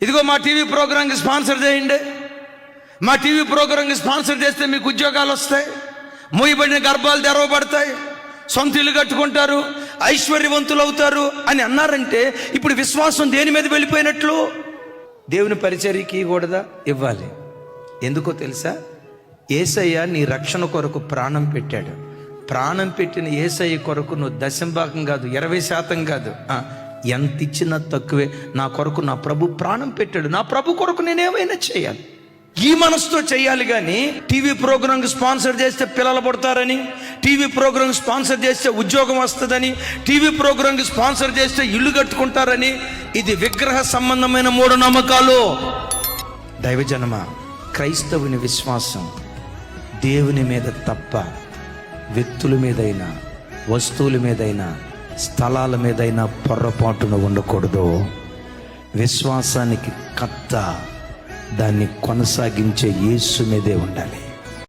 ఇదిగో మా టీవీ ప్రోగ్రాంకి స్పాన్సర్ చేయండి, మా టీవీ ప్రోగ్రాంకి స్పాన్సర్ చేస్తే మీకు ఉద్యోగాలు వస్తాయి, మూయబడిన గర్భాలు తెరవబడతాయి, సొంత ఇల్లు కట్టుకుంటారు, ఐశ్వర్యవంతులు అవుతారు అని అన్నారంటే ఇప్పుడు విశ్వాసం దేని మీద వెళ్ళిపోయినట్లు? దేవుని పరిచర్యకి ఇవ్వకూడదా? ఇవ్వాలి. ఎందుకో తెలుసా? యేసయ్య నీ రక్షణ కొరకు ప్రాణం పెట్టాడు. ప్రాణం పెట్టిన యేసయ్య కొరకు నువ్వు 10% కాదు, 20% కాదు, ఎంత ఇచ్చినా తక్కువే. నా కొరకు నా ప్రభు ప్రాణం పెట్టాడు, నా ప్రభు కొరకు నేనేమైనా చేయాలి. ఈ మనసుతో చేయాలి. కానీ టీవీ ప్రోగ్రాం స్పాన్సర్ చేస్తే పిల్లలు పుడతారని, టీవీ ప్రోగ్రాం స్పాన్సర్ చేస్తే ఉద్యోగం వస్తుందని, టీవీ ప్రోగ్రాంకి స్పాన్సర్ చేస్తే ఇల్లు కట్టుకుంటారని, ఇది విగ్రహ సంబంధమైన మూఢనమ్మకాలు. దైవజనమ, క్రైస్తవుని విశ్వాసం దేవుని మీద తప్ప వ్యక్తుల మీదైనా, వస్తువుల మీదైనా, స్థలాల మీదైనా పొర్రపాటున ఉండకూడదు. విశ్వాసానికి కర్త, దాన్ని కొనసాగించే యేసు మీదే ఉండాలి.